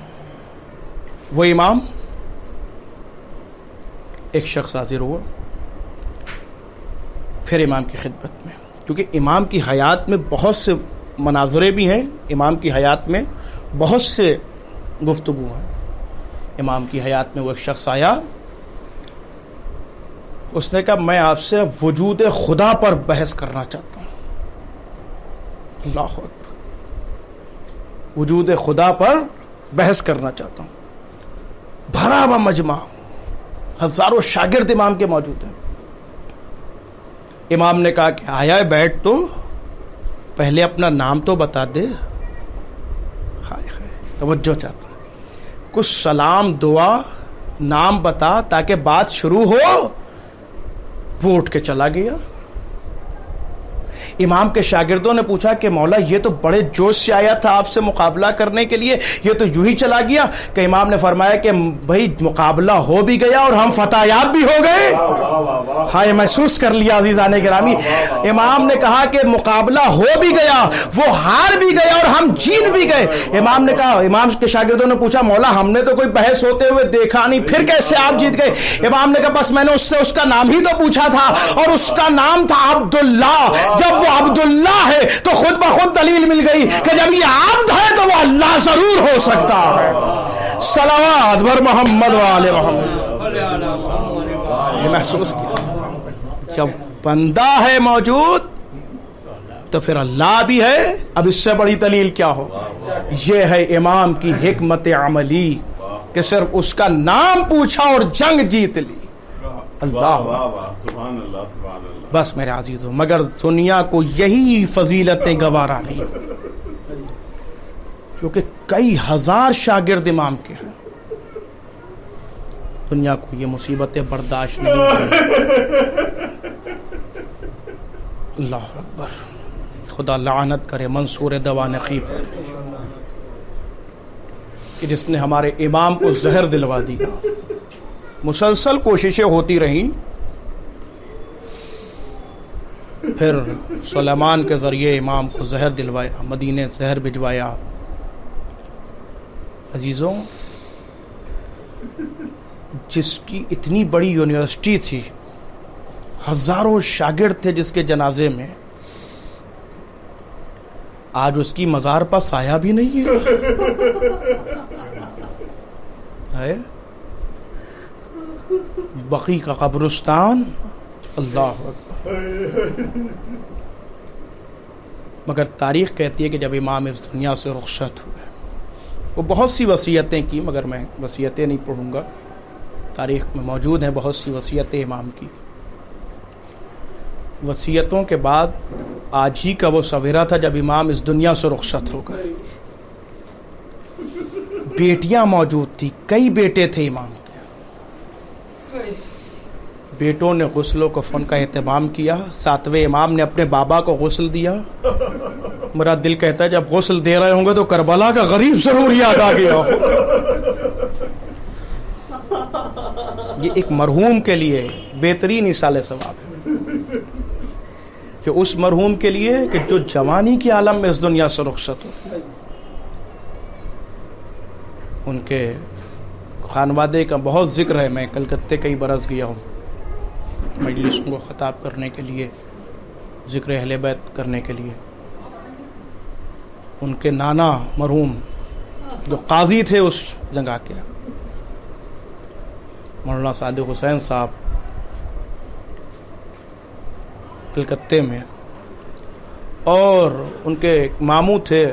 وہ امام ایک شخص حاضر ہوا پھر امام کی خدمت میں, کیونکہ امام کی حیات میں بہت سے مناظرے بھی ہیں, امام کی حیات میں بہت سے گفتگو ہیں. امام کی حیات میں وہ ایک شخص آیا, اس نے کہا میں آپ سے وجود خدا پر بحث کرنا چاہتا ہوں. اللہ اکبر, وجود خدا پر بحث کرنا چاہتا ہوں. بھرا ہوا مجمع, ہزاروں شاگرد امام کے موجود ہیں. امام نے کہا کہ آیا ہے بیٹھ, تو پہلے اپنا نام تو بتا دے. ہائے ہائے, توجہ چاہتا ہوں, کچھ سلام دعا نام بتا تاکہ بات شروع ہو. وہ اٹھ کے چلا گیا. امام کے شاگردوں نے پوچھا کہ مولا یہ تو بڑے جوش سے آیا تھا آپ سے مقابلہ کرنے کے لیے, یہ تو یوں ہی چلا گیا. کہ امام نے فرمایا کہ بھائی مقابلہ ہو بھی گیا اور ہم فتح یاب بھی ہو گئے. ہاں یہ محسوس کر لیا عزیزان گرامی. امام نے کہا کہ مقابلہ ہو بھی گیا, وہ ہار بھی گیا اور ہم جیت بھی گئے. امام نے کہا, امام کے شاگردوں نے پوچھا مولا ہم نے تو کوئی بحث ہوتے ہوئے دیکھا نہیں, پھر کیسے آپ جیت گئے؟ امام نے کہا بس میں نے اس سے اس کا نام ہی تو پوچھا تھا اور اس کا نام تھا عبداللہ. جب وہ عبداللہ ہے تو خود بخود دلیل مل گئی کہ جب یہ عبد ہے تو وہ اللہ ضرور ہو سکتا ہے. صلوات بر محمد وآل محمد. یہ محسوس کیا, جب بندہ ہے موجود تو پھر اللہ بھی ہے. اب اس سے بڑی دلیل کیا ہو. یہ ہے امام کی حکمت عملی کہ صرف اس کا نام پوچھا اور جنگ جیت لی. اللہ بس میرے عزیزوں, مگر دنیا کو یہی فضیلتیں گوارا نہیں, کیونکہ کئی ہزار شاگرد امام کے ہیں. دنیا کو یہ مصیبتیں برداشت نہیں. اللہ اکبر, خدا لعنت کرے منصور دوانقی پر کہ جس نے ہمارے امام کو زہر دلوا دی. مسلسل کوششیں ہوتی رہیں, پھر سلیمان کے ذریعے امام کو زہر دلوایا, مدینے زہر بھجوایا. عزیزوں, جس کی اتنی بڑی یونیورسٹی تھی, ہزاروں شاگرد تھے جس کے جنازے میں, آج اس کی مزار پر سایہ بھی نہیں ہے. بقی کا قبرستان. اللہ اکبر. مگر تاریخ کہتی ہے کہ جب امام اس دنیا سے رخصت ہوئے, وہ بہت سی وصیتیں کی, مگر میں وصیتیں نہیں پڑھوں گا, تاریخ میں موجود ہیں بہت سی وصیتیں امام کی. وصیتوں کے بعد آج ہی کا وہ سویرا تھا جب امام اس دنیا سے رخصت ہو گئے. بیٹیاں موجود تھی, کئی بیٹے تھے امام کے. بیٹوں نے غسل و کفن کا اہتمام کیا. 7ویں امام نے اپنے بابا کو غسل دیا. میرا دل کہتا ہے جب غسل دے رہے ہوں گے تو کربلا کا غریب ضرور یاد آ گیا. یہ ایک مرحوم کے لیے بہترین ایصال ثواب ہے, کہ اس مرحوم کے لیے کہ جو جوانی کے عالم میں اس دنیا سے رخصت ہو, ان کے خانوادے کا بہت ذکر ہے. میں کلکتے کئی برس گیا ہوں مجلسوں کو خطاب کرنے کے لیے, ذکر اہل بیت کرنے کے لیے. ان کے نانا مرحوم جو قاضی تھے اس جگہ کے, مولانا صادق حسین صاحب کلکتے میں, اور ان کے ایک ماموں تھے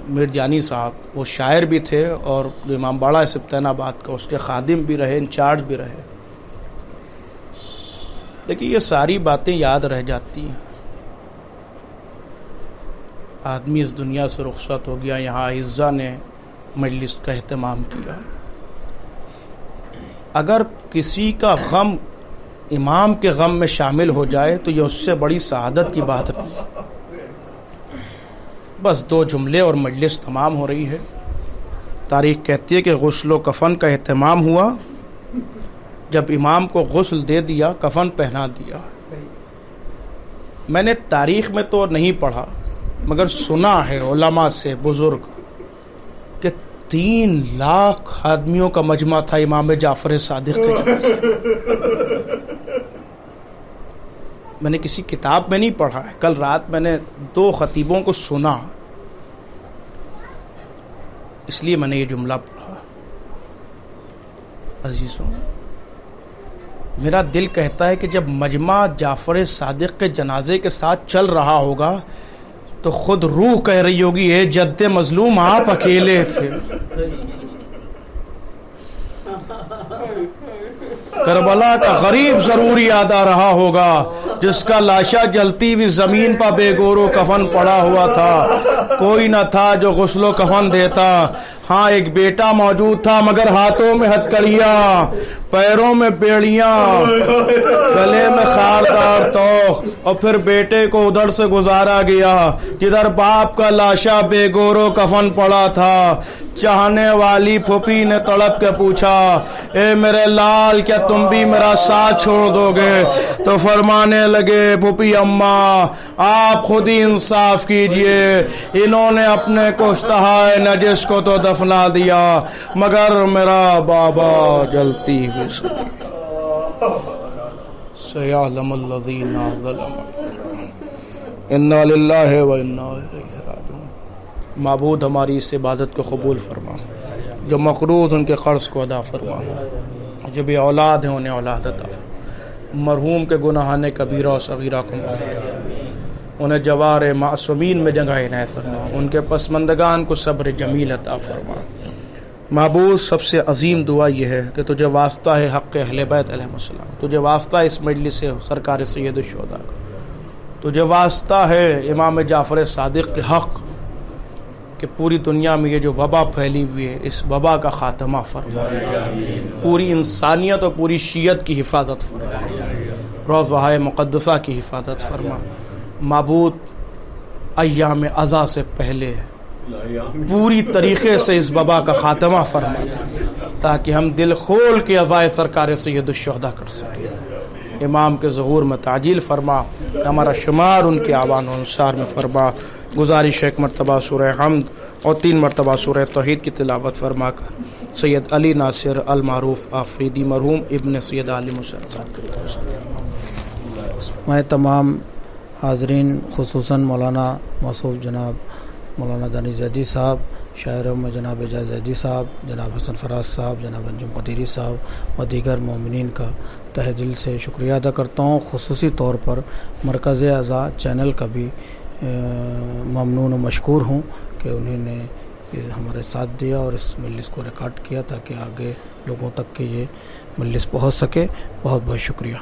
میر جانی صاحب, وہ شاعر بھی تھے اور جو امام باڑہ سبطین آباد کا اس کے خادم بھی رہے, انچارج بھی رہے. دیکھیے یہ ساری باتیں یاد رہ جاتی ہیں. آدمی اس دنیا سے رخصت ہو گیا, یہاں اعزا نے مجلس کا اہتمام کیا. اگر کسی کا غم امام کے غم میں شامل ہو جائے تو یہ اس سے بڑی سعادت کی بات نہیں. بس 2 جملے اور مجلس تمام ہو رہی ہے. تاریخ کہتی ہے کہ غسل و کفن کا اہتمام ہوا. جب امام کو غسل دے دیا, کفن پہنا دیا. میں نے تاریخ میں تو نہیں پڑھا مگر سنا ہے علماء سے بزرگ کہ 3 لاکھ آدمیوں کا مجمع تھا امام جعفر صادق کے جنازے. میں نے کسی کتاب میں نہیں پڑھا ہے. کل رات میں نے 2 خطیبوں کو سنا, اس لیے میں نے یہ جملہ پڑھا. عزیزوں, میرا دل کہتا ہے کہ جب مجمع جعفر صادق کے جنازے کے ساتھ چل رہا ہوگا تو خود روح کہہ رہی ہوگی اے جد مظلوم آپ اکیلے تھے. کربلا کا غریب ضرور یاد آ رہا ہوگا جس کا لاشا جلتی ہوئی زمین پر بے گور و کفن پڑا ہوا تھا. کوئی نہ تھا جو غسل و کفن دیتا. ہاں ایک بیٹا موجود تھا مگر ہاتھوں میں ہتکڑیاں, پیروں میں بیڑیاں, گلے میں خاردار توخ. اور پھر بیٹے کو ادھر سے گزارا گیا جدھر باپ کا لاشا بے گور و کفن پڑا تھا. چاہنے والی پھوپھی نے تڑپ کے پوچھا اے میرے لال کیا تم بھی میرا ساتھ چھوڑ دو گے؟ تو فرمانے لگے پھوپھی اماں آپ خود ہی انصاف کیجئے, انہوں نے اپنے کشتہائے نجس کو تو دفنا دیا مگر میرا بابا جلتی ہوئی سنی. سیعلم الذین ظلموا انا للہ و انا الیہ راجعون. معبود ہماری اس عبادت کو قبول فرما, جو مقروض ان کے قرض کو ادا فرما, جو بھی اولاد ہیں انہیں اولاد عطا فرما. مرحوم کے گناہان کبیرہ و صغیرہ کو انہیں جوار معصومین میں جگہ عنایت فرما. ان کے پسماندگان کو صبر جمیل عطا فرما. معبود سب سے عظیم دعا یہ ہے کہ تجھے واسطہ ہے حق اہل بیت علیہ السلام, تجھے واسطہ ہے اس مجلس سے سرکار سید الشہداء کا, تجھے واسطہ ہے امام جعفر صادق کے حق کہ پوری دنیا میں یہ جو وبا پھیلی ہوئی ہے اس وبا کا خاتمہ فرما. پوری انسانیت اور پوری شیعت کی حفاظت فرما. روضہ مقدسہ کی حفاظت فرما. معبود ایام عزا سے پہلے پوری طریقے سے اس وبا کا خاتمہ فرما تاکہ ہم دل کھول کے عزائے سرکار سید الشہداء کر سکیں. امام کے ظہور میں تعجیل فرما, ہمارا شمار ان کے آوان و انصار میں فرما. گزارش ایک مرتبہ سورہ حمد اور 3 مرتبہ سورہ توحید کی تلاوت فرما کر سید علی ناصر المعروف آفریدی مرحوم ابن سید عالم حسین صاحب کے میں تمام حاضرین خصوصاً مولانا موصوف جناب مولانا دانی زیدی صاحب, شاعروں میں جناب اعجاز زیدی صاحب, جناب حسن فراز صاحب, جناب انجم قدیری صاحب و دیگر مومنین کا تہ دل سے شکریہ ادا کرتا ہوں. خصوصی طور پر مرکز اعضاء چینل کا بھی ممنون و مشکور ہوں کہ انہوں نے ہمارے ساتھ دیا اور اس مجلس کو ریکارڈ کیا تاکہ آگے لوگوں تک کہ یہ مجلس پہنچ سکے. بہت بہت شکریہ.